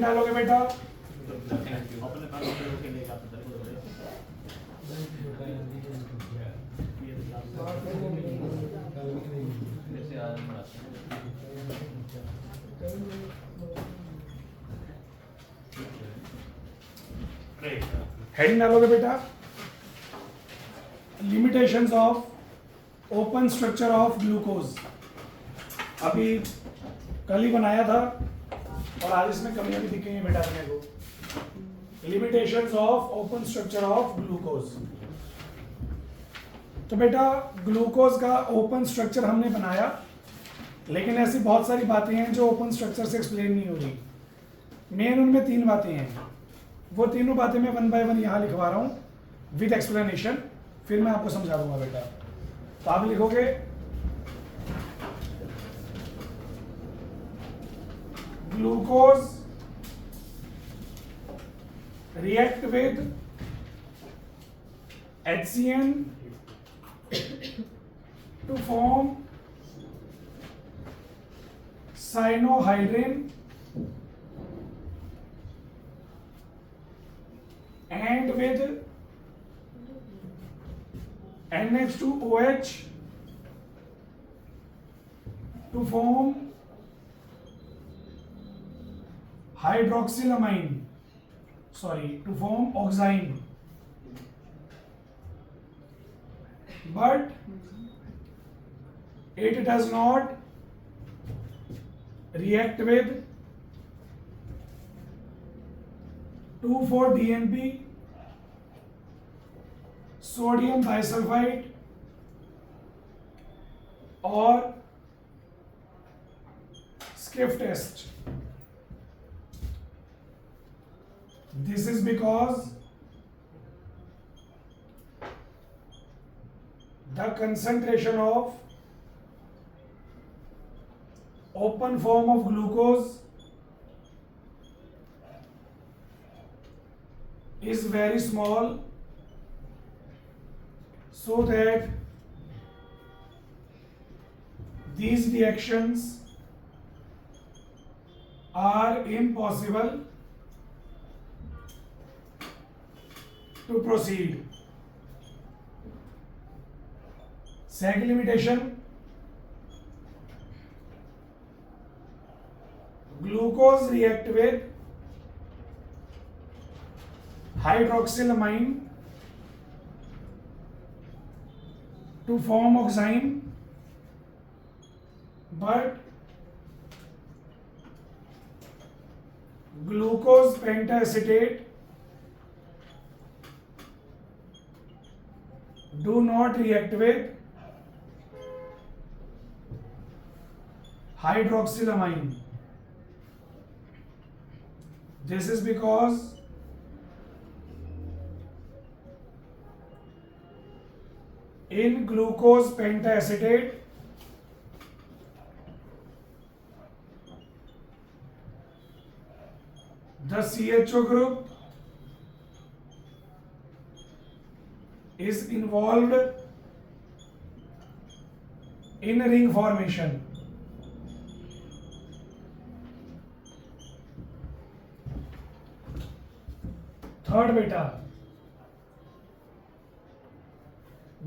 Heading डालोगे बेटा? Heading डालोगे बेटा? Limitations of open structure of glucose. अभी कल ही बनाया था और आज इसमें कमियां भी दिखेंगी बेटा अपने को। Limitations of open structure of glucose. तो बेटा ग्लूकोज का ओपन स्ट्रक्चर हमने बनाया, लेकिन ऐसी बहुत सारी बातें हैं जो ओपन स्ट्रक्चर से एक्सप्लेन नहीं हो रही। मेन उनमें 3 बातें हैं, वो तीनों बातें मैं 1 बाय 1 यहाँ लिखवा रहा हूँ विद एक्सप्लेनेशन, फिर मैं आपको समझा दूंगा बेटा। तो आप लिखोगे glucose react with HCN to form cyanohydrin and with NH2OH to form oxime. But it does not react with 2,4-DNP, sodium bisulfite or Skiff test. This is because the concentration of open form of glucose is very small, so that these reactions are impossible to proceed. Second limitation, glucose react with hydroxylamine to form oxime, but glucose pentacetate do not react with hydroxylamine. This is because in glucose pentacetate the CHO group is involved in ring formation. Third beta,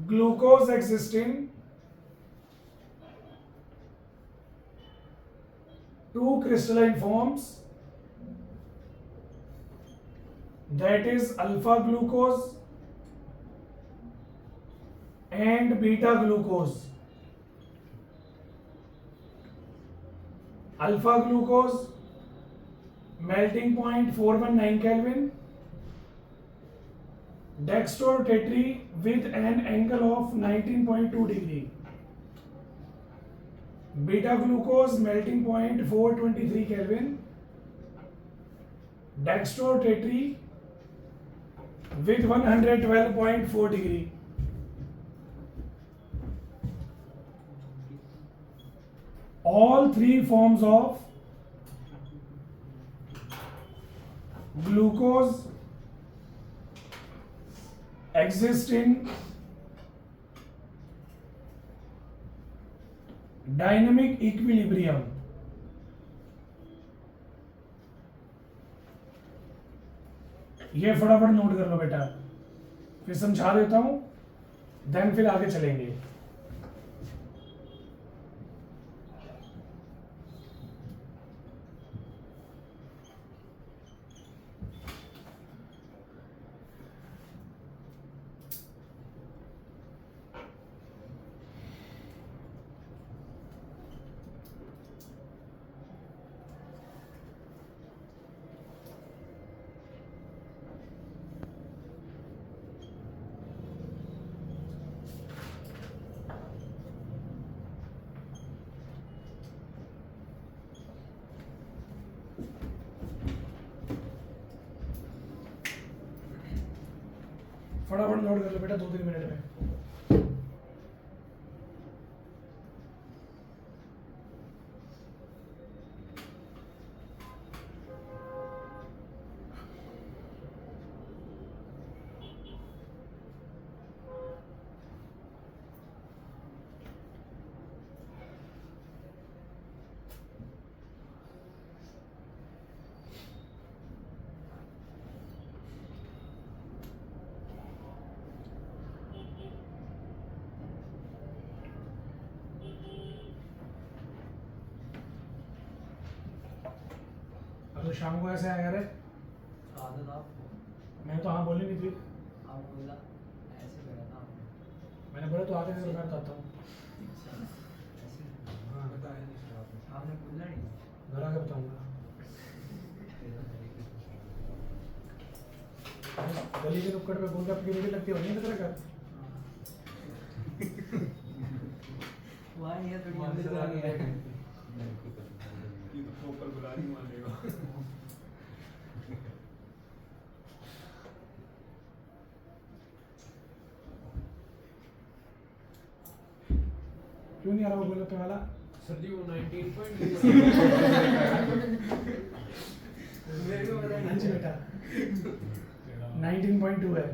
glucose exists in 2 crystalline forms, that is alpha glucose and beta glucose. Alpha glucose melting point 419 Kelvin, dextrotetri with an angle of 19.2 degree. Beta glucose melting point 423 Kelvin, dextrotetri with 112.4 degree. All 3 forms of glucose exist in dynamic equilibrium. ये फटाफट note कर लो बेटा, फिर समझा देता हूँ, then फिर आगे चलेंगे। फटाफट नोट कर लो बेटा 2-3 मिनट में। तो शाम को ऐसे आएगा रे, आदत आप मैं तो हाँ बोली नहीं थी, आप बोला ऐसे लगा था आपने। मैंने बोला तो आते हैं तो मैं बताता हूँ। ऐसे हाँ बताया नहीं सर आपने बोला नहीं। घर आके बताऊँगा। गली के नुक्कड़ पे गोलगप्पे की रेडी लगती होगी ना तेरे घर। वहाँ ये थोड़ी अंदर चला गया है। ये तो प्रॉपर बुला नहीं मानेगा। क्यों नहीं आ रहा वो गोलगप्पे वाला? सर जी वो 19 मेरे को पता हाँ जी बेटा 19.2 है।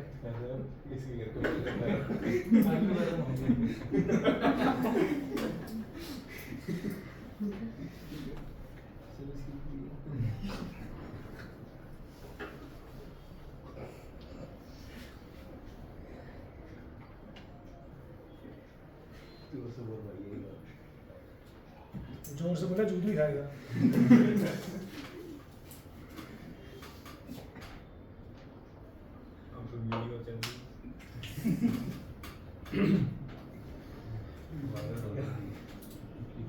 जोर से बोला जूतू ही खाएगा। अब तो वीडियो चल रही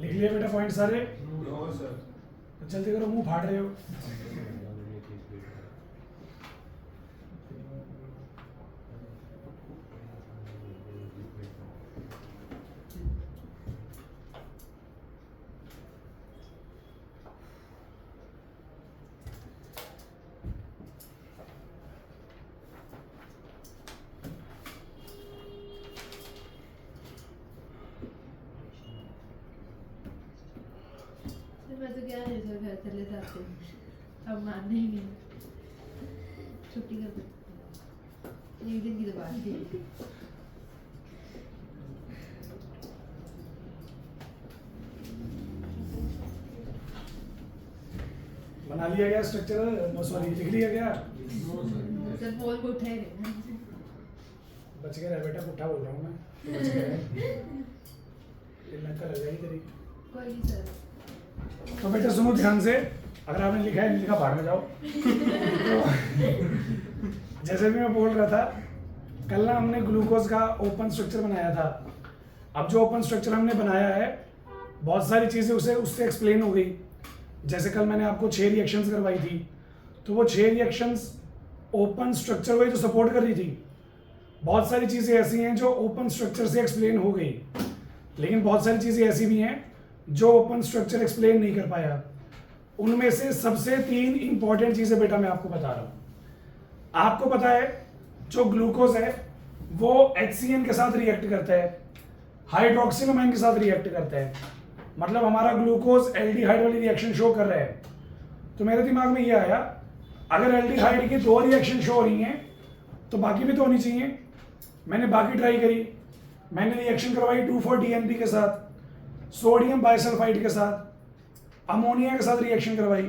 लिख लिया बेटा पॉइंट सारे? No sir. तो जल्दी करो, मुंह फाड़ रहे हो। मैं तो क्या है सर घर चले जाते हैं, अब मानना ही नहीं, छुट्टी कर दो, एक दिन की तो बात थी। बना लिया गया स्ट्रक्चर, सॉरी लिख लिया गया। सर बोल को उठाए रहे बच गया रे बेटा, पुट्ठा बोल रहा हूँ मैं, बच गया। ये लग लग जाएगी तेरी। कोई नहीं सर। तो बेटा सुनो ध्यान से, अगर आपने लिखा है नहीं लिखा बाहर में जाओ। तो जैसे भी मैं बोल रहा था, कल ना हमने ग्लूकोज का ओपन स्ट्रक्चर बनाया था। अब जो ओपन स्ट्रक्चर हमने बनाया है, बहुत सारी चीज़ें उससे एक्सप्लेन हो गई। जैसे कल मैंने आपको 6 रिएक्शंस करवाई थी, तो वो 6 रिएक्शंस ओपन स्ट्रक्चर को ही तो सपोर्ट कर रही थी। बहुत सारी चीज़ें ऐसी हैं जो ओपन स्ट्रक्चर से एक्सप्लेन हो गई, लेकिन बहुत सारी चीज़ें ऐसी भी हैं जो ओपन स्ट्रक्चर एक्सप्लेन नहीं कर पाया। उनमें से सबसे 3 इंपॉर्टेंट चीज़ें बेटा मैं आपको बता रहा हूँ। आपको पता है जो ग्लूकोज है वो HCN के साथ रिएक्ट करता है, हाइड्रोक्सिलमाइन के साथ रिएक्ट करता है। मतलब हमारा ग्लूकोज एल्डिहाइड वाली रिएक्शन शो कर रहा है। तो मेरे दिमाग में ये आया, अगर एल्डिहाइड की 2 रिएक्शन शो हो रही हैं तो बाकी भी तो होनी चाहिए। मैंने बाकी ट्राई करी, मैंने रिएक्शन करवाई 2,4-DNP के साथ, सोडियम बाइसल्फाइड के साथ, अमोनिया के साथ रिएक्शन करवाई।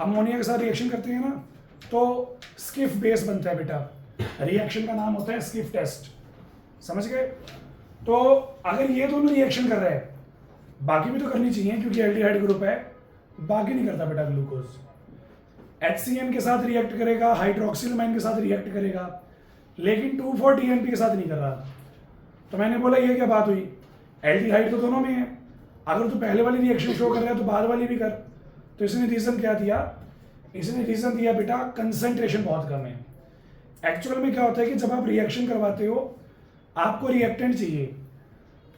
अमोनिया के साथ रिएक्शन करते हैं ना तो स्किफ बेस बनता है बेटा। रिएक्शन का नाम होता है स्किफ टेस्ट, समझ गए। तो अगर ये दोनों रिएक्शन कर रहे हैं, बाकी भी तो करनी चाहिए क्योंकि एल्डिहाइड ग्रुप है, बाकी नहीं करता बेटा ग्लूकोज। HCN के साथ रिएक्ट करेगा, हाइड्रोक्सिलमाइन के साथ रिएक्ट करेगा, लेकिन 2,4-DNP के साथ नहीं कर रहा। तो मैंने बोला ये क्या बात हुई, एल्डिहाइड तो दोनों में है, अगर तू पहले वाली रिएक्शन शो कर रहा है तो बाद वाली भी कर। तो इसने रीजन क्या दिया, इसने रीजन दिया बेटा कंसंट्रेशन बहुत कम है। एक्चुअल में क्या होता है कि जब आप रिएक्शन करवाते हो आपको रिएक्टेंट चाहिए,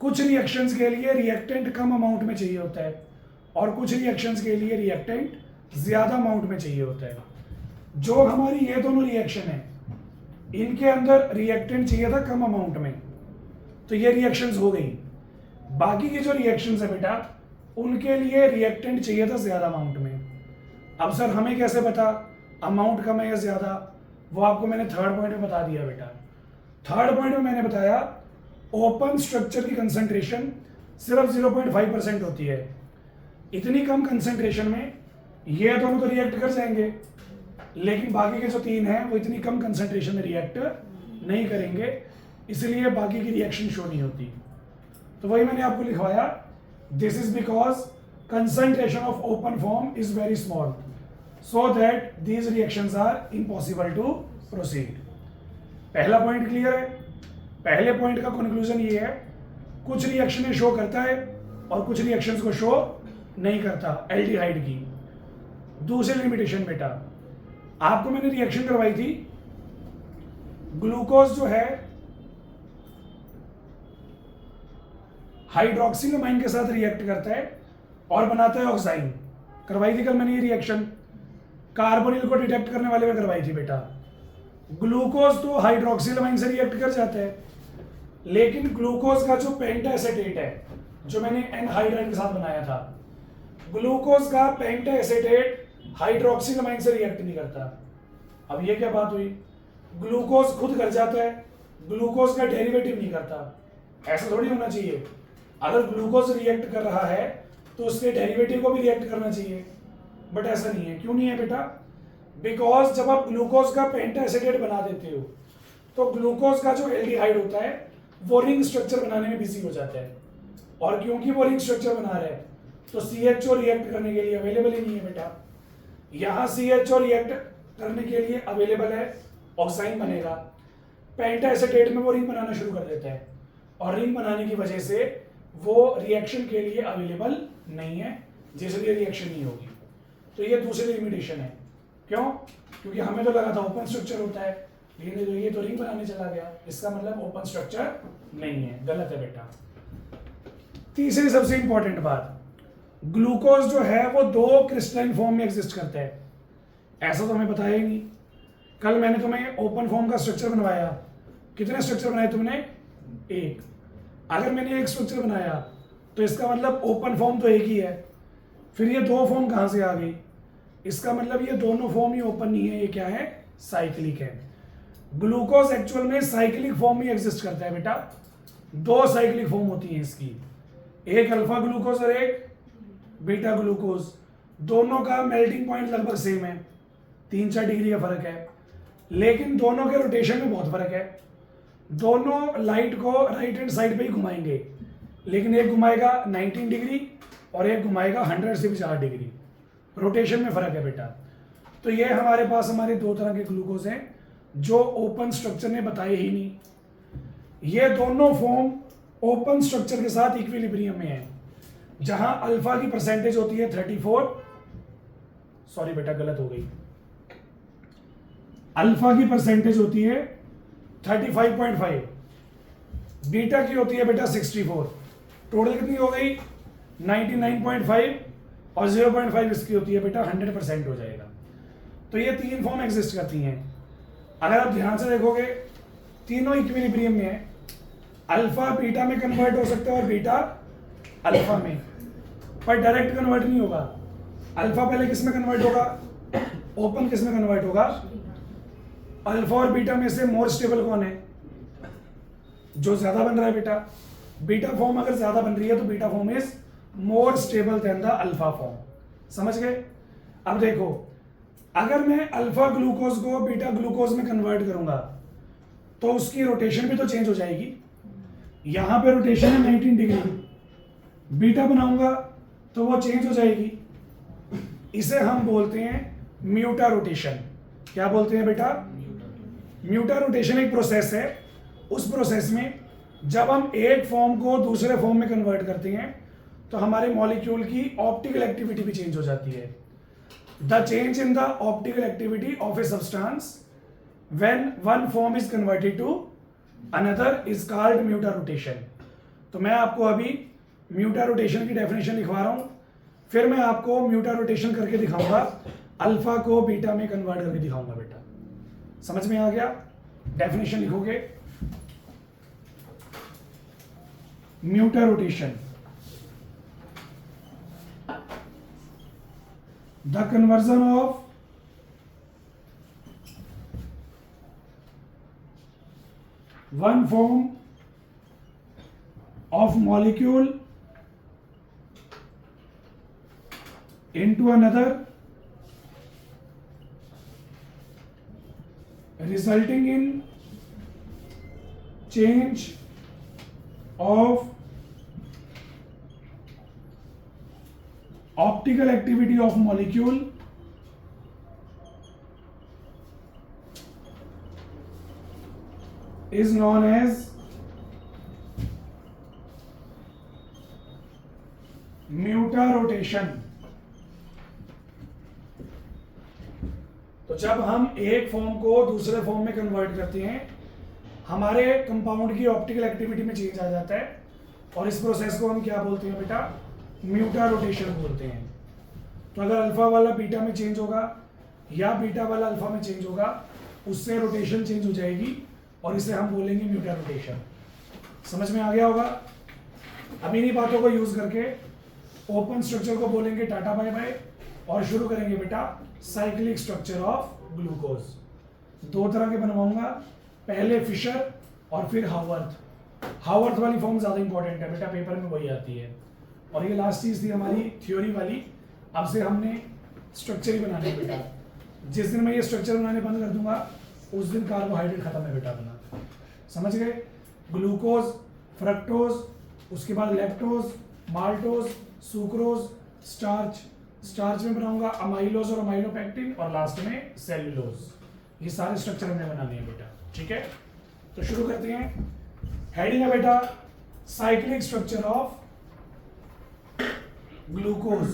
कुछ रिएक्शंस के लिए रिएक्टेंट कम अमाउंट में चाहिए होता है और कुछ रिएक्शंस के लिए रिएक्टेंट ज्यादा अमाउंट में चाहिए होता है। जो हमारी ये दोनों रिएक्शन है इनके अंदर रिएक्टेंट चाहिए था कम अमाउंट में, तो ये रिएक्शंस हो गई। बाकी की जो रिएक्शंस है बेटा उनके लिए रिएक्टेंट चाहिए था ज्यादा अमाउंट में। अब सर हमें कैसे पता अमाउंट कम है या ज्यादा, वो आपको मैंने थर्ड पॉइंट में बता दिया बेटा। थर्ड पॉइंट में मैंने बताया ओपन स्ट्रक्चर की कंसंट्रेशन सिर्फ 0.5% होती है। इतनी कम कंसंट्रेशन में ये दोनों तो रिएक्ट कर जाएंगे, लेकिन बाकी के जो तीन हैं वो इतनी कम कंसंट्रेशन में रिएक्ट नहीं करेंगे, इसलिए बाकी की रिएक्शन शो नहीं होती। तो वही मैंने आपको लिखवाया, this is because concentration of open form is very small so that these reactions are impossible to proceed. पहला पॉइंट क्लियर है। पहले पॉइंट का कंक्लूजन ये है, कुछ रिएक्शन शो करता है और कुछ रिएक्शंस को शो नहीं करता एल्डिहाइड की। दूसरी लिमिटेशन बेटा, आपको मैंने रिएक्शन करवाई थी, ग्लूकोज जो है हाइड्रोक्सिलमाइन के साथ रिएक्ट करता है और बनाता है ऑक्साइन। करवाई थी कल मैंने ये रिएक्शन, कार्बोनिल को डिटेक्ट करने वाले में करवाई थी बेटा। ग्लूकोज तो हाइड्रोक्सिलमाइन से रिएक्ट कर जाता है, लेकिन ग्लूकोज का जो पेंटाएसिटेट है जो मैंने एनहाइड्राइड के साथ बनाया था, ग्लूकोज का पेंटाएसिटेट हाइड्रोक्सिलमाइन से रिएक्ट नहीं करता। अब ये क्या बात हुई, ग्लूकोज खुद कर जाता है, ग्लूकोज का डेरिवेटिव नहीं करता। ऐसा थोड़ी होना चाहिए, अगर ग्लूकोज रिएक्ट कर रहा है तो उसके डेरिवेटिव को भी रिएक्ट करना चाहिए, बट ऐसा नहीं है। क्यों नहीं है बेटा, बिकॉज जब आप ग्लूकोज का पेंटाएसिटेट बना देते हो तो ग्लूकोज का जो एल्डिहाइड होता है वो रिंग स्ट्रक्चर बनाने में बिजी हो जाता है, और क्योंकि वो रिंग स्ट्रक्चर बना रहा है तो CHO रिएक्ट करने के लिए अवेलेबल ही नहीं है बेटा। यहाँ CHO रिएक्ट करने के लिए अवेलेबल है, ऑक्साइन बनेगा, पेंटाएसिटेट में वो रिंग बनाना शुरू कर देता है और रिंग बनाने की वजह से वो रिएक्शन के लिए अवेलेबल नहीं है, जिसलिए रिएक्शन नहीं होगी। तो ये दूसरी लिमिटेशन है। क्यों? क्योंकि हमें तो लगा था ओपन स्ट्रक्चर होता है, लेकिन ये तो रिंग बनाने चला गया, इसका मतलब ओपन स्ट्रक्चर नहीं है। गलत है बेटा। तीसरी सबसे इंपॉर्टेंट बात, ग्लूकोज जो है वो 2 क्रिस्टलाइन फॉर्म में एग्जिस्ट करता है। ऐसा तो हमें बताया ही नहीं। कल मैंने तुम्हें ओपन फॉर्म का स्ट्रक्चर बनवाया, कितने स्ट्रक्चर बनाए तुमने? 1। अगर मैंने 1 स्ट्रक्चर बनाया तो इसका मतलब ओपन फॉर्म तो एक ही है, फिर ये 2 फॉर्म कहाँ से आ गई? इसका मतलब ये दोनों फॉर्म ही ओपन नहीं है, ये क्या है? साइक्लिक है। ग्लूकोज एक्चुअल में साइक्लिक फॉर्म में एग्जिस्ट करता है बेटा। 2 साइक्लिक फॉर्म होती है इसकी, एक अल्फा ग्लूकोज और एक बीटा ग्लूकोज। दोनों का मेल्टिंग पॉइंट लगभग सेम है, 3-4 डिग्री का फर्क है, लेकिन दोनों के रोटेशन में बहुत फर्क है। दोनों लाइट को राइट हैंड साइड पे ही घुमाएंगे, लेकिन एक घुमाएगा 19 डिग्री और एक घुमाएगा 100 से भी ज़्यादा डिग्री। रोटेशन में फर्क है बेटा। तो ये हमारे पास हमारे 2 तरह के ग्लूकोज हैं जो ओपन स्ट्रक्चर ने बताए ही नहीं। ये दोनों फॉर्म ओपन स्ट्रक्चर के साथ इक्विलिब्रियम में है, जहां अल्फा की परसेंटेज होती है 34, सॉरी बेटा गलत हो गई, अल्फा की परसेंटेज होती है 35.5, बीटा की होती है बेटा 64। टोटल कितनी हो गई? 99.5 और 0.5 इसकी होती है बेटा 100% हो जाएगा। तो ये 3 फॉर्म एग्जिस्ट करती हैं। अगर आप ध्यान से देखोगे तीनों इक्विलिब्रियम में है, अल्फा बीटा में कन्वर्ट हो सकता है और बीटा अल्फा में, पर डायरेक्ट कन्वर्ट नहीं होगा। अल्फा पहले किस में कन्वर्ट होगा? ओपन किस में कन्वर्ट होगा? अल्फा और बीटा में से मोर स्टेबल कौन है? जो ज्यादा बन रहा है बेटा। बीटा फॉर्म अगर ज्यादा बन रही है तो beta form is more stable then the alpha form. समझ गए? अब देखो अगर मैं अल्फा ग्लूकोज को बीटा ग्लूकोज में कन्वर्ट करूंगा तो उसकी रोटेशन भी तो चेंज हो जाएगी। यहां पे रोटेशन है 19 डिग्री, बीटा बनाऊंगा तो वो चेंज हो जाएगी। इसे हम बोलते हैं म्यूटा रोटेशन। क्या बोलते हैं बेटा? म्यूटा रोटेशन एक प्रोसेस है। उस प्रोसेस में जब हम एक फॉर्म को दूसरे फॉर्म में कन्वर्ट करते हैं तो हमारे मॉलिक्यूल की ऑप्टिकल एक्टिविटी भी चेंज हो जाती है। The change in the optical activity of a substance when one form is converted to another is called mutarotation. तो मैं आपको अभी म्यूटा रोटेशन की डेफिनेशन लिखवा रहा हूं, फिर मैं आपको म्यूटा रोटेशन करके दिखाऊंगा, अल्फा को बीटा में कन्वर्ट करके दिखाऊंगा। बेटा समझ में आ गया? डेफिनेशन लिखोगे, mutarotation, the conversion of one form of molecule into another resulting in change of optical activity of molecule is known as mutarotation. तो जब हम एक फॉर्म को दूसरे फॉर्म में कन्वर्ट करते हैं हमारे कंपाउंड की ऑप्टिकल एक्टिविटी में चेंज आ जाता है और इस प्रोसेस को हम क्या बोलते हैं बेटा? म्यूटा रोटेशन बोलते हैं। तो अगर अल्फा वाला बीटा में चेंज होगा या बीटा वाला अल्फा में चेंज होगा उससे रोटेशन चेंज हो जाएगी और इसे हम बोलेंगे म्यूटा रोटेशन। समझ में आ गया होगा? अब इन्हीं बातों को यूज करके ओपन स्ट्रक्चर को बोलेंगे टाटा बाय बाय और शुरू करेंगे बेटा साइक्लिक स्ट्रक्चर ऑफ ग्लूकोज। दो तरह के बनवाऊंगा, पहले फिशर और फिर हावर्थ। हावर्थ वाली फॉर्म ज्यादा इंपॉर्टेंट है बेटा, पेपर में वही आती है। और ये लास्ट चीज थी हमारी थ्योरी वाली, अब से हमने स्ट्रक्चर ही बनाने हैं बेटा। जिस दिन मैं ये स्ट्रक्चर बनाने बंद कर दूंगा उस दिन कार्बोहाइड्रेट खत्म है बेटा अपना। समझ गए? ग्लूकोज, फ्रक्टोज, उसके बाद lactose, maltose, sucrose, starch. Starch में बनाऊंगा अमाइलोज और अमाइलोपेक्टिन और लास्ट में सेल्यूलोज। ये सारे स्ट्रक्चर हमने बनाने हैं बेटा। ठीक है, तो शुरू करते हैं। हेडिंग है बेटा cyclic structure of glucose.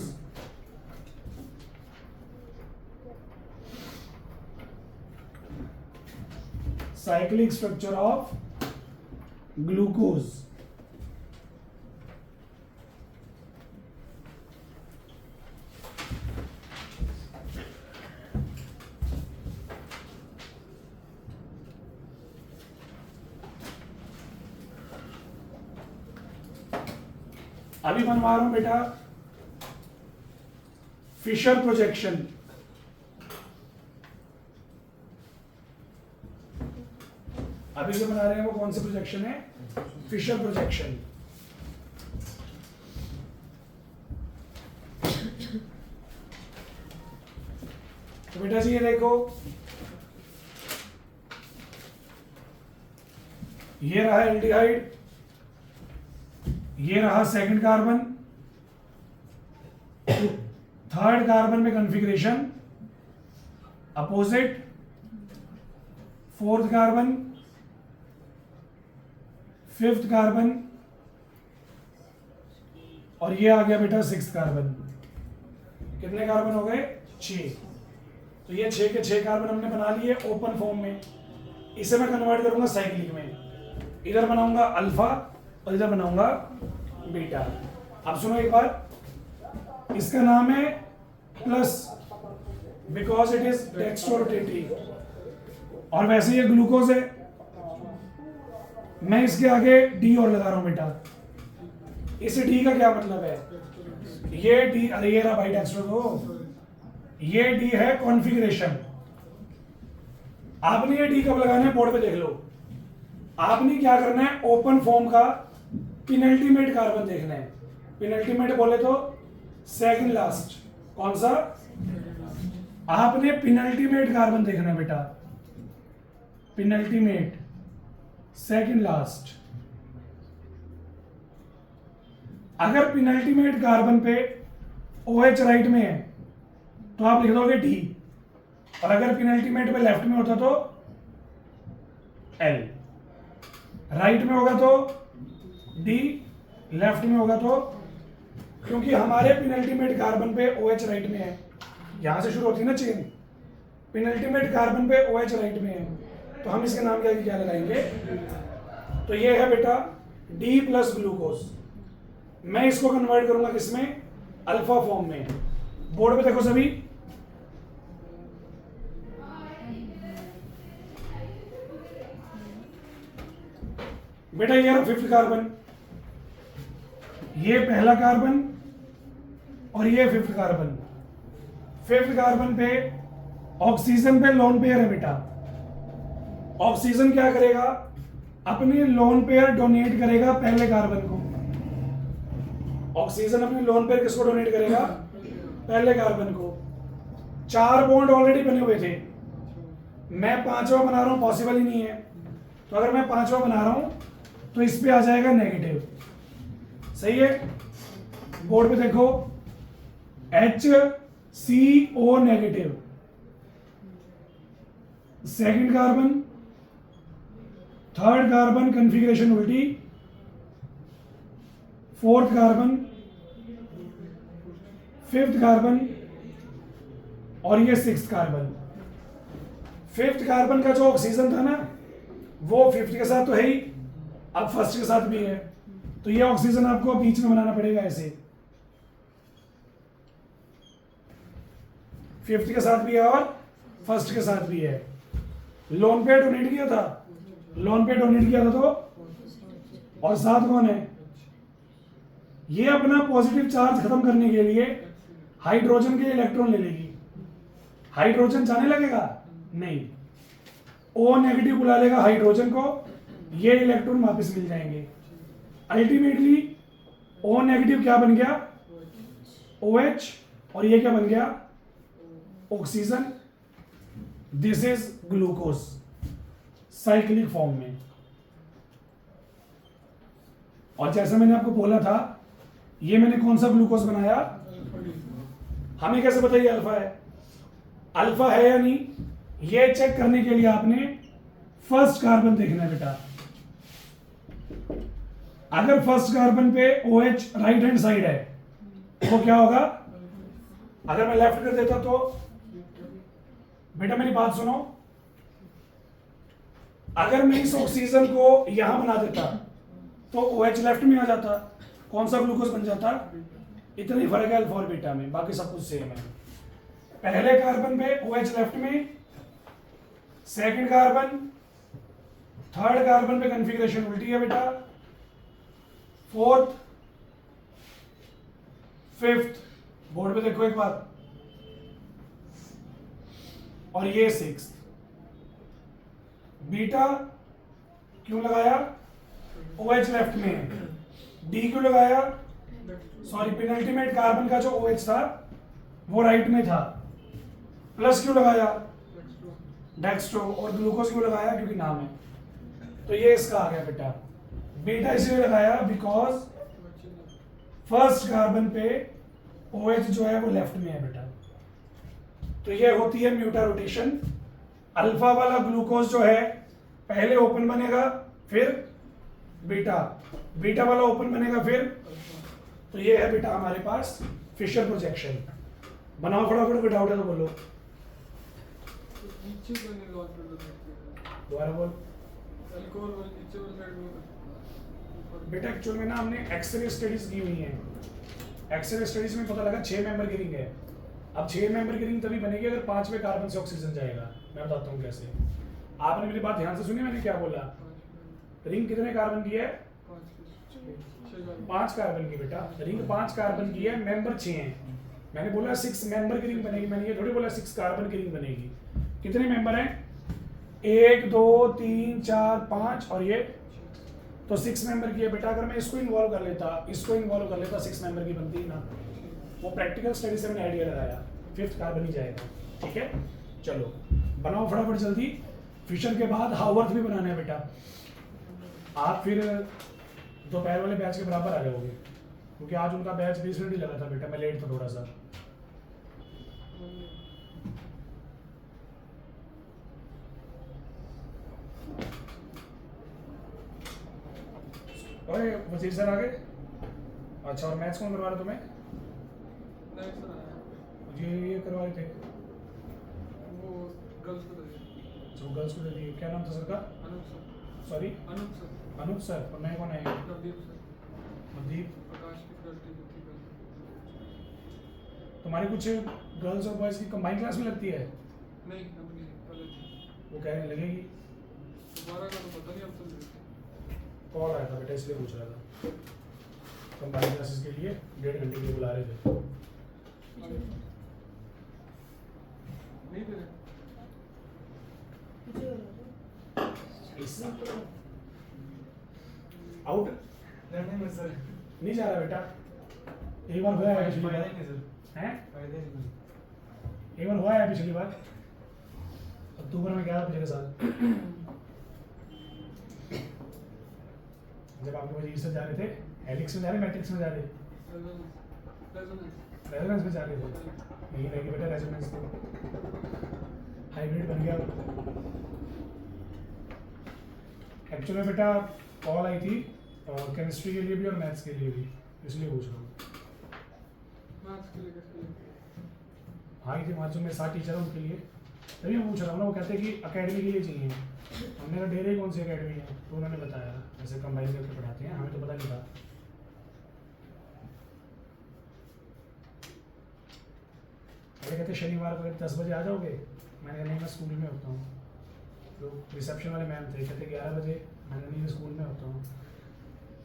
Cyclic structure of glucose. अभी बनवा रहा हूं बेटा फिशर प्रोजेक्शन। अभी जो बना रहे हैं वो कौन सा प्रोजेक्शन है? Fisher projection. तो बेटा जी ये देखो, ये रहा एल्डिहाइड, ये रहा सेकंड कार्बन, थर्ड कार्बन में configuration opposite, fourth carbon, fifth carbon और ये आ गया बेटा सिक्स्थ कार्बन। कितने कार्बन हो गए? 6। तो ये 6 के 6 कार्बन हमने बना लिए ओपन फॉर्म में। इसे मैं कन्वर्ट करूंगा साइक्लिक में। इधर बनाऊंगा अल्फा और इधर बनाऊंगा बीटा। अब सुनो एक बार, इसका नाम है plus because it is dextrorotatory और वैसे ये ग्लूकोज है। मैं इसके आगे डी और लगा रहा हूं बेटा। इस डी का क्या मतलब है? ये डी, अरे ये रहा भाई डेक्स्ट्रो, तो ये डी है कॉन्फ़िगरेशन। आपने ये डी कब लगाना है बोर्ड पे देख लो। आपने क्या करना है? ओपन फॉर्म का पिनल्टीमेट कार्बन देखना है। पिनल्टीमेट बोले तो सेकंड लास्ट। कौन सा? आपने पिनल्टीमेट कार्बन देखना है बेटा, पिनल्टीमेट सेकंड लास्ट। अगर पिनल्टीमेट कार्बन पे OH राइट में है तो आप लिख दोगे D, और अगर पिनल्टीमेट पे लेफ्ट में होता तो L, राइट में होगा तो D, लेफ्ट में होगा तो, क्योंकि हमारे पिनल्टीमेट कार्बन पे OH राइट में है, यहां से शुरू होती है ना चेन, पिनल्टीमेट कार्बन पे OH राइट में है, तो हम इसके नाम क्या लगाएंगे, तो ये है बेटा D प्लस ग्लूकोज। मैं इसको कन्वर्ट करूंगा किसमें, अल्फा फॉर्म में। बोर्ड पे देखो सभी, बेटा ये है फिफ्थ कार्बन, ये पहला कार्बन और ये फिफ्थ कार्बन। फिफ्थ कार्बन पे ऑक्सीजन पे लोन पेयर है बेटा। ऑक्सीजन क्या करेगा, अपनी लोन पेयर डोनेट करेगा पहले कार्बन को। ऑक्सीजन अपनी लोन पेयर किसको डोनेट करेगा, पहले कार्बन को। 4 बॉन्ड ऑलरेडी बने हुए थे, मैं 5वां बना रहा हूं, पॉसिबल ही नहीं है। तो अगर मैं 5वां बना रहा हूं तो इस पे आ जाएगा नेगेटिव, सही है। बोर्ड पे देखो HCO negative, second carbon, third carbon configuration उल्टी, फोर्थ कार्बन, फिफ्थ कार्बन और ये सिक्स्थ कार्बन। फिफ्थ कार्बन का जो ऑक्सीजन था ना वो फिफ्थ के साथ तो है ही, अब फर्स्ट के साथ भी है, तो ये ऑक्सीजन आपको बीच में बनाना पड़ेगा ऐसे, फिफ्थ के साथ भी है और फर्स्ट के साथ भी है। लोन पे डोनेट किया था, लोन पे डोनेट किया था तो, और साथ कौन है, ये अपना पॉजिटिव चार्ज खत्म करने के लिए हाइड्रोजन के इलेक्ट्रॉन ले लेगी। हाइड्रोजन जाने लगेगा नहीं, O नेगेटिव बुला लेगा हाइड्रोजन को, ये इलेक्ट्रॉन वापस मिल जाएंगे। अल्टीमेटली O नेगेटिव क्या बन गया, OH, और ये क्या बन गया, oxygen. This is glucose cyclic form में। और जैसा मैंने आपको बोला था, ये मैंने कौन सा ग्लूकोज बनाया, हमें कैसे पता ये अल्फा है, अल्फा है या नहीं, ये चेक करने के लिए आपने फर्स्ट कार्बन देखना है बेटा। अगर फर्स्ट कार्बन पे OH राइट हैंड साइड है तो क्या होगा, अगर मैं लेफ्ट कर देता तो, बेटा मेरी बात सुनो, अगर मैं इस ऑक्सीजन को यहां बना देता तो OH लेफ्ट में आ जाता, कौन सा ग्लूकोज बन जाता, इतना ही फर्क है अल्फा और बीटा में, बाकी सब कुछ सेम है। पहले कार्बन पे OH लेफ्ट में, सेकंड कार्बन, थर्ड कार्बन पे कॉन्फ़िगरेशन उल्टी है बेटा, फोर्थ, फिफ्थ, बोर्ड पे देखो एक बार, और ये सिक्स्थ। बीटा क्यों लगाया, OH लेफ्ट में है, D क्यों लगाया, सॉरी पेनल्टीमेट कार्बन का जो OH था वो राइट में था, प्लस क्यों लगाया, डेक्स्ट्रो, और ग्लूकोज क्यों लगाया, क्योंकि नाम है, तो ये इसका आ गया बेटा। बीटा इसलिए लगाया बिकॉज फर्स्ट कार्बन पे OH जो है वो लेफ्ट में है बेटा, तो ये होती है म्यूटा रोटेशन। अल्फा वाला ग्लूकोज जो है पहले ओपन बनेगा फिर बीटा, बीटा वाला ओपन बनेगा फिर, तो ये है बेटा हमारे पास फिशर प्रोजेक्शन। बनाओ फटाफट, कोई डाउट है तो बोलो, दोबारा बोल। बेटा एक्चुअल में ना हमने एक्सरे स्टडीज की हुई है, एक्सरे स्टडीज में पता लगा 6 मेंबर की रिंग है। अब 6 मेंबर की रिंग तभी बनेगी अगर 5वें कार्बन से ऑक्सीजन जाएगा। मैं बताता हूँ कैसे। आपने मेरी बात ध्यान से सुनी, मैंने क्या बोला, रिंग कितने कार्बन की है, 5 कार्बन की बेटा, रिंग 5 कार्बन की है, मेंबर 6 हैं। मैंने बोला 6 मेंबर की रिंग बनेगी, मैंने ये थोड़ी बोला 6 कार्बन की रिंग बनेगी। कितने मेंबर हैं, 1 2 3 4 5 और ये, तो 6 मेंबर की है बेटा। अगर मैं इसको इन्वॉल्व कर लेता, इसको इन्वॉल्व कर लेता, 6 मेंबर की बनती ना। वो प्रैक्टिकल स्टडी से मैंने आइडिया लगाया। 5th कार्बन ही जाएगा। ठीक है, चलो बनाओ फटाफट जल्दी। फिशर के बाद हावर्थ भी बनाना है बेटा। आप फिर दोपहर वाले बैच के बराबर आ जाओगे, क्योंकि आज उनका बैच 20 मिनट ही लगा था बेटा, मैं लेट था थोड़ा सा। अरे वजीर सर आ गए। अच्छा, और मैथ्स कौन करवा रहा तुम्हें? नहीं सर आया। ये करवा रहे थे। वो गर्ल्स को दे दिया। तो गर्ल्स को दे दिए। क्या नाम था सर का? Anoop sir. Sorry, Anoop sir. Anoop sir. और नए कौन आए? नवदीप सर। मनदीप। प्रकाश की गलती थी कल। तुम्हारी कुछ गर्ल्स और बॉयज़ की कंबाइन क्लास में लगती है? नहीं अब नहीं, पहले थी। वो कहने लगेगी। दोबारा का तो पता नहीं, अब तो नहीं। कॉल आया था बेटा, इसलिए पूछ रहा था। कंबाइन क्लासेस के लिए 1.5 घंटे के लिए बुला रहे थे। नहीं दे रहे। आउट नहीं मैं सर नहीं जा रहा बेटा। एक बार हुआ है पिछली फायदा बार। ही नहीं सर, हैं? फायदा ही नहीं। एक बार हुआ है पिछली बार, अक्टूबर में गया था पिछले साल, जब आपके वजीर से जा रहे थे। हेलिक्स में जा रहे, मैट्रिक्स में जा रहे? रेजोनेंस में जा रहे थे। नहीं रहेगी बेटा रेजोनेंस, तो हाइब्रिड बन गया। एक्चुअली में बेटा कॉल आई थी केमिस्ट्री के लिए भी और मैथ्स के लिए भी, इसलिए पूछ रहा हूँ। मैथ्स के लिए किसके लिए? हाँ, ये वहाँ जो मेरे साथ टीचर है उनके लिए, तभी मैं पूछ रहा हूँ ना। वो कहते हैं कि अकेडमी के लिए चाहिए। हमने कहा डेरे कौन सी अकेडमी है, तो उन्होंने बताया ऐसे कंबाइन करके पढ़ाते हैं, हमें तो पता नहीं था। अरे कहते शनिवार को 10 बजे आ जाओगे। मैंने कहा नहीं, मैं स्कूल में होता हूँ। तो रिसेप्शन वाले मैम थे, कहते 11 बजे। मैंने कहा नहीं, मैं स्कूल में होता हूँ।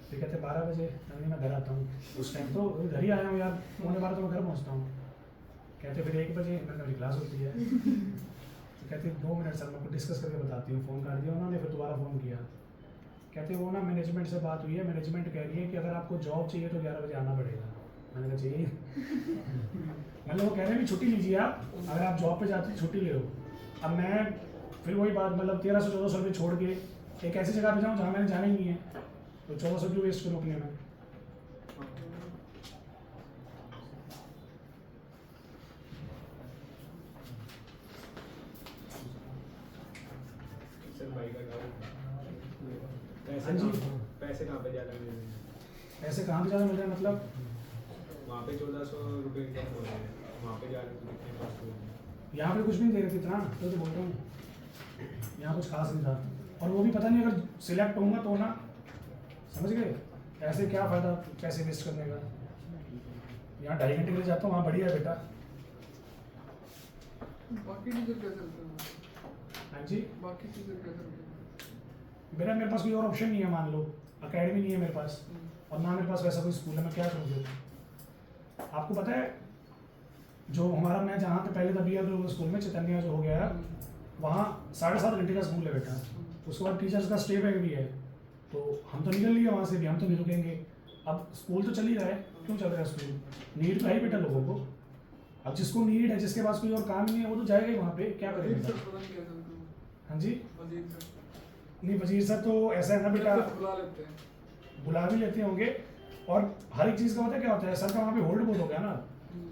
फिर कहते 12 बजे। मैंने कहा मैं घर आता हूँ। उस टाइम तो घर ही आया हूँ यार, 12:15 तो मैं घर पहुँचता हूँ। कहते फिर 1 बजे। मैंने मेरी क्लास होती है। तो कहते 2 मिनट सर, मैं आपको डिस्कस करके बताती हूँ। फ़ोन कर दिया उन्होंने, फिर दोबारा फ़ोन किया। कहते वो ना मैनेजमेंट से बात हुई है, मैनेजमेंट कह रही है कि अगर आपको जॉब चाहिए तो 11 बजे आना पड़ेगा। मैंने कहा चाहिए। मतलब वो कह रहे हैं कि छुट्टी लीजिए आप, अगर आप जॉब पे जाते हैं छुट्टी ले लो। अब मैं फिर वही बात, मतलब 1300-1400 रुपये छोड़ के एक ऐसी जगह पे जाऊँ जहाँ मैंने जाना ही नहीं है, तो 1400 क्यों वेस्ट करूँ अपने में। सर भाई का काम हाँ जी। पैसे कहाँ पे ज़्यादा मिल रहे हैं? पैसे कहाँ पे ज़्यादा मिल रहे हैं मतलब? वहाँ पे 1400 रुपये इनकम हो रहे हैं, वहाँ पे जाके तो कितने पास हो रहे हैं? यहाँ पे कुछ भी नहीं दे रहे थे इतना, तो बोल रहा हूँ यहाँ कुछ खास नहीं था। और वो भी पता नहीं, अगर सिलेक्ट होऊंगा तो ना, समझ गए? ऐसे क्या फ़ायदा पैसे वेस्ट करने का। यहाँ 2.5 घंटे के लिए जाता हूँ, वहाँ बढ़िया है बेटा। बाकी टीचर कैसे रहते हैं? हाँ जी, बाकी टीचर कैसे रहते हैं? मेरे पास कोई और ऑप्शन नहीं है। मान लो अकेडमी नहीं है मेरे पास, और ना मेरे पास वैसा कोई स्कूल है, मैं क्या करूँ फिर? आपको पता है जो हमारा, मैं जहाँ पे पहले था BR स्कूल में, चैतन्य जो हो गया है, वहाँ 7.5 घंटे का स्कूल है बेटा। उसके बाद टीचर्स का स्टे बैक भी है, तो हम तो निकल लिए वहाँ से भी, हम तो नहीं रुकेंगे। अब स्कूल तो चल ही रहा है, क्यों चल रहा है स्कूल? नीड तो है ही बेटा लोगों को। अब जिसको नीड है, जिसके पास कोई और काम नहीं है, वो तो जाएगा ही वहाँ पे, क्या वजीर करेगा? सर पता नहीं कैसे रहते हैं। हाँ जी, वजीर सर नहीं वजीर सर तो ऐसा है ना बेटा, बुला लेते हैं। बुला भी लेते होंगे। और हर एक चीज़ का पता है क्या होता है, सर का वहाँ पे होल्ड बहुत हो गया ना,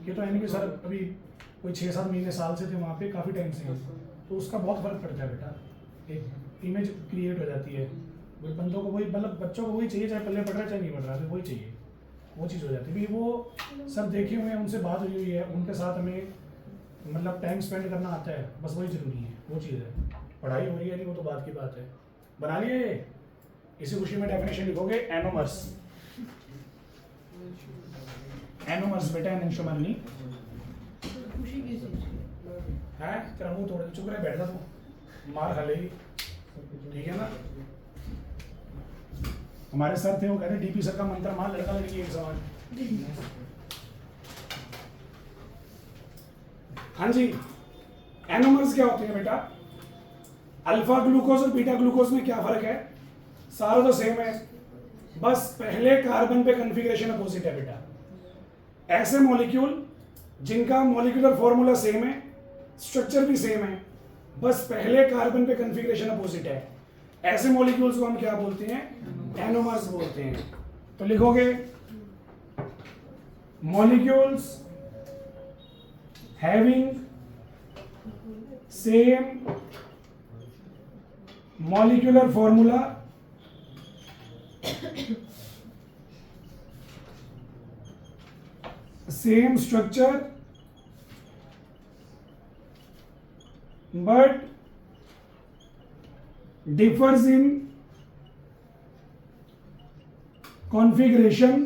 कि तो यानी कि सर अभी कोई 6-7 महीने साल से थे वहाँ पे, काफ़ी टाइम से, तो उसका बहुत फर्क पड़ता है बेटा। एक इमेज क्रिएट हो जाती है। वो बंदों को वही, मतलब बच्चों को वही चाहिए, चाहे पल्ले पढ़ रहा है चाहे नहीं पढ़ रहा है, वही चाहिए, वो चीज़ हो जाती है। भी वो सब देखे हुए हैं, उनसे बात हुई है, उनके साथ हमें मतलब टाइम स्पेंड करना आता है, बस वही ज़रूरी है, वो चीज़ है। पढ़ाई हो रही है नहीं, वो तो बात की बात है। बना लिए ये? इसी खुशी में डेफिनेशन लिखोगे, एनोमर्स। एनोमर्स बेटा, एनोमर्स खुशी किस चीज़ की? है। तेरा मुंह तोड़ दे, चुप रहे, बैठ जा तू, मार खा लेगी, ठीक है ना? हमारे सर थे, वो कहते DP सर का मंत्र मान, लड़का लड़की एक समान। हाँ जी, एनोमर्स क्या होते हैं बेटा? अल्फा ग्लूकोज और बीटा ग्लूकोज में क्या फर्क है? सारा तो सेम है, बस पहले कार्बन पे कॉन्फ़िगरेशन अपोजिट है बेटा। ऐसे मॉलिक्यूल जिनका मॉलिक्यूलर फॉर्मूला सेम है, स्ट्रक्चर भी सेम है, बस पहले कार्बन पे कन्फिग्रेशन अपोजिट है, ऐसे मॉलिक्यूल्स को हम क्या बोलते हैं? एनोमर्स बोलते हैं। तो लिखोगे molecules having same molecular formula same structure but differs in configuration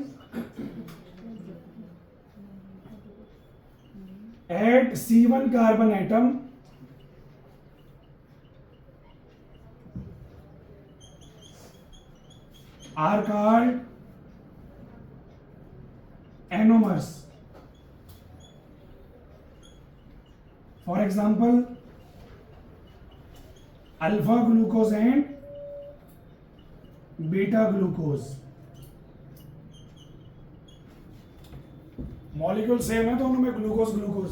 at C1 carbon atom are called anomers. For example, alpha glucose and beta glucose. Molecule same है दोनों में, ग्लूकोज ग्लूकोज,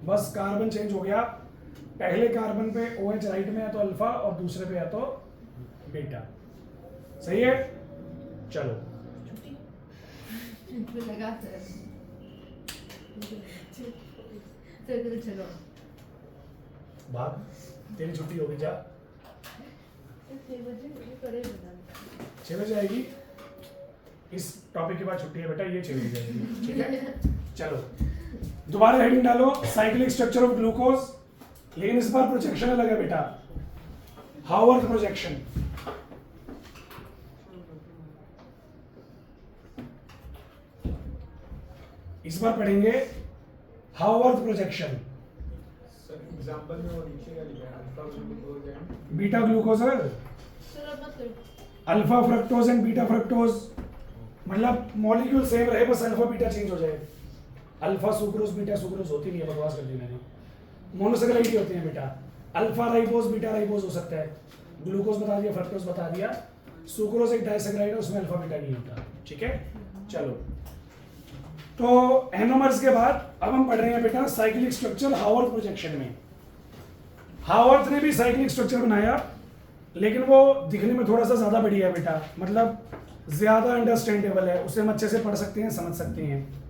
बस कार्बन चेंज हो गया। पहले carbon पे OH right में है तो अल्फा और दूसरे पे है तो बीटा। सही है? चलो लगा सर चलो भाग, तेरी छुट्टी होगी, जा 6 बजे आएगी। इस टॉपिक के बाद छुट्टी है बेटा, ये 6 बजे जाएगी, ठीक है? चलो दोबारा हेडिंग डालो, साइक्लिक स्ट्रक्चर ऑफ ग्लूकोज, लेकिन इस बार प्रोजेक्शन अलग है बेटा, हावर्थ प्रोजेक्शन। इस बार पढ़ेंगे हावर्थ प्रोजेक्शन। सर एग्जांपल में वो नीचे क्या लिखा है? Alpha glucose and beta glucose है, alpha fructose and beta fructose, मतलब मॉलिक्यूल सेम रहे, बस अल्फा बीटा चेंज हो जाए। अल्फा सुक्रोज बीटा सुक्रोज होती नहीं है, बकवास कर दी मैंने, मोनोसेकेराइड ही होती है बेटा। अल्फा राइबोज बीटा राइबोज हो सकता है, ग्लूकोज बता दिया, फ्रक्टोज बता दिया, सुक्रोज एक डाइसेकेराइड है, उसमें अल्फा बीटा नहीं होता, ठीक है? चलो तो एनोमर्स के बाद अब हम पढ़ रहे हैं बेटा साइक्लिक स्ट्रक्चर हावर्थ प्रोजेक्शन में। हावर्थ ने भी साइक्लिक स्ट्रक्चर बनाया, लेकिन वो दिखने में थोड़ा सा ज्यादा बढ़िया है बेटा, मतलब ज्यादा अंडरस्टैंडेबल है, उसे हम अच्छे से पढ़ सकते हैं, समझ सकते हैं।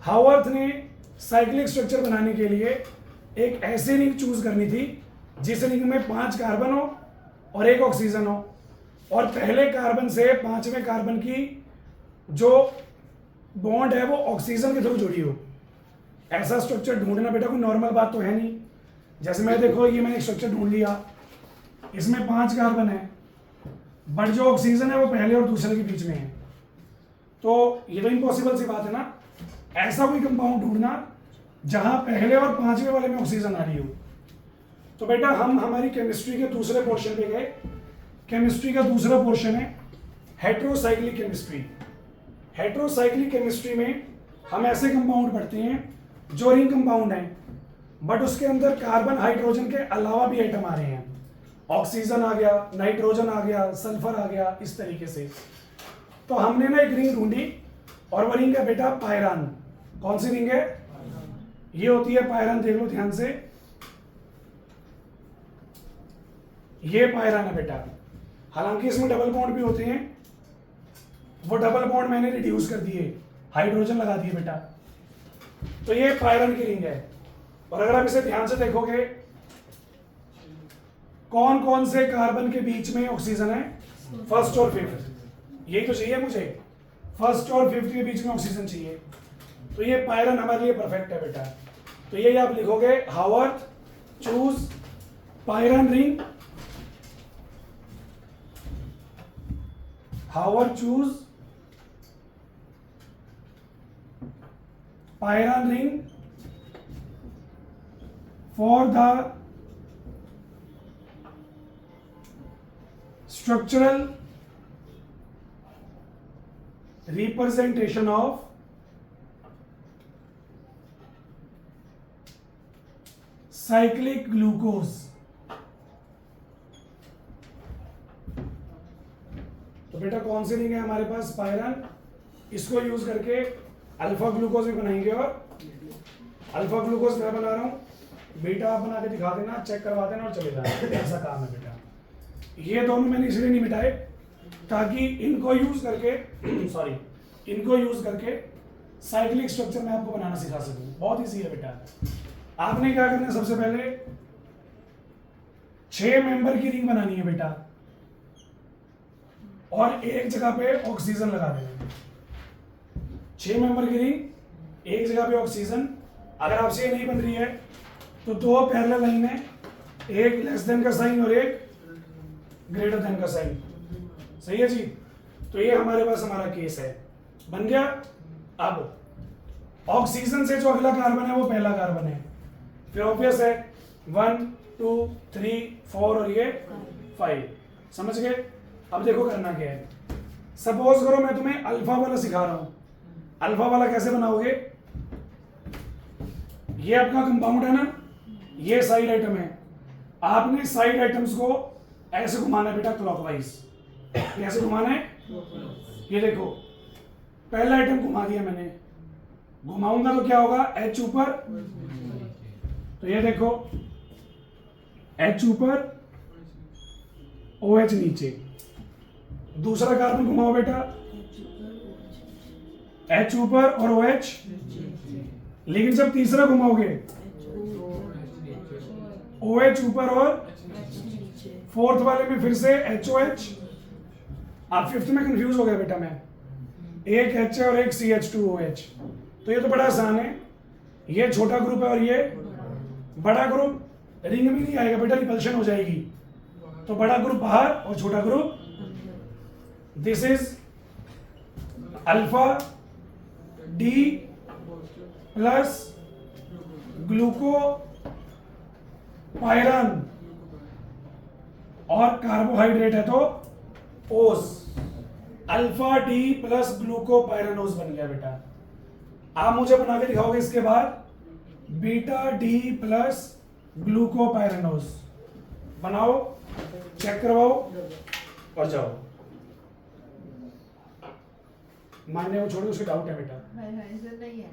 हावर्थ ने साइक्लिक स्ट्रक्चर बनाने के लिए एक ऐसी रिंग चूज करनी थी जिस रिंग में 5 कार्बन हो और 1 ऑक्सीजन हो, और पहले कार्बन से 5वें कार्बन की जो बॉन्ड है वो ऑक्सीजन के थ्रू जुड़ी हो। ऐसा स्ट्रक्चर ढूंढना बेटा कोई नॉर्मल बात तो है नहीं। जैसे मैं देखो, ये मैंने एक स्ट्रक्चर ढूंढ लिया, इसमें 5 कार्बन है, बट जो ऑक्सीजन है वो पहले और दूसरे के बीच में है, तो ये तो इम्पॉसिबल सी बात है ना। ऐसा कोई कंपाउंड ढूंढना जहां पहले और 5वें वाले में ऑक्सीजन आ रही हो। तो बेटा हम हमारी केमिस्ट्री के दूसरे पोर्शन पे गए। केमिस्ट्री का दूसरा पोर्शन है हेटेरोसाइक्लिक केमिस्ट्री। हेटेरोसाइक्लिक केमिस्ट्री में हम ऐसे कंपाउंड पढ़ते हैं जो रिंग कंपाउंड हैं, बट उसके अंदर कार्बन हाइड्रोजन के अलावा भी आइटम आ रहे हैं, ऑक्सीजन आ गया, नाइट्रोजन आ गया, सल्फर आ गया, इस तरीके से। तो हमने ना एक रिंग ढूंढी, और वो रिंग है बेटा पायरान। कौन सी रिंग है? ये होती है पायरान, देख लो ध्यान से, ये पायरान है बेटा। हालांकि इसमें डबल बॉन्ड भी होते हैं, वो डबल बॉन्ड मैंने रिड्यूस कर दिए, हाइड्रोजन लगा दिए बेटा। तो ये पायरान की रिंग है। और अगर आप इसे ध्यान से देखोगे, कौन कौन से कार्बन के बीच में ऑक्सीजन है? फर्स्ट और फिफ्थ। यही तो चाहिए मुझे, फर्स्ट और फिफ्थ के बीच में ऑक्सीजन चाहिए। तो ये पायरान हमारे लिए परफेक्ट है बेटा। तो ये आप लिखोगे Haworth choose pyran ring, Haworth choose pyran ring for the structural representation of cyclic glucose। तो बेटा कौन सी रिंग है हमारे पास? पायरान। इसको यूज करके अल्फा ग्लूकोज भी बनाएंगे और अल्फा ग्लूकोज मैं बना रहा हूँ, बीटा आप बना के दिखा देना, चेक करवा देना और चले जाना, ऐसा काम है बेटा। ये दोनों मैंने इसलिए नहीं मिटाए ताकि इनको यूज करके सॉरी इनको यूज करके साइक्लिक स्ट्रक्चर मैं आपको बनाना सिखा सकूं। बहुत ईजी है बेटा। आपने क्या करना है, सबसे पहले 6 मेंबर की रिंग बनानी है बेटा और एक जगह पे ऑक्सीजन लगा देना है। 6 मेंबर की रिंग, एक जगह पे ऑक्सीजन। अगर आपसे ये नहीं बन रही है तो 2 पैरेलल लाइन है, एक लेस देन का साइन और एक ग्रेटर देन का साइन। सही है जी। तो ये हमारे पास हमारा केस है, बन गया। अब ऑक्सीजन से जो अगला कार्बन है वो पहला कार्बन है, फिर ऑब्वियस है 1 2 3 4 और ये 5। समझ गए। अब देखो करना क्या है। सपोज करो मैं तुम्हें अल्फा वाला सिखा रहा हूं। अल्फा वाला कैसे बनाओगे, ये आपका कंपाउंड है ना, ये साइड आइटम है। आपने साइड आइटम्स को ऐसे घुमाना है बेटा, क्लॉकवाइज। कैसे घुमाना है, ये देखो पहला आइटम घुमा दिया मैंने, घुमाऊंगा तो क्या होगा, H ऊपर, तो ये देखो H ऊपर OH नीचे। दूसरा कार्बन घुमाओ बेटा, H ऊपर और OH, लेकिन जब तीसरा घुमाओगे OH ऊपर और फोर्थ वाले में फिर से HOH। आप फिफ्थ में कंफ्यूज हो गया बेटा मैं, एक H है और एक CH2OH। तो ये तो बड़ा आसान है, ये छोटा ग्रुप है और ये बड़ा ग्रुप। रिंग में नहीं आएगा बेटा, रिपल्शन हो जाएगी। तो बड़ा ग्रुप बाहर और छोटा group. This is alpha D plus ग्लूको पायरन और कार्बोहाइड्रेट है तो ओस। अल्फा डी प्लस ग्लूकोपाइरानोज बन गया बेटा। आप मुझे बना के दिखाओगे इसके बाद बीटा डी प्लस ग्लूकोपाइरानोज। बनाओ, चेक करवाओ और जाओ। मानने को छोड़ो, उसके डाउट है बेटा। हाय हाय सर नहीं है।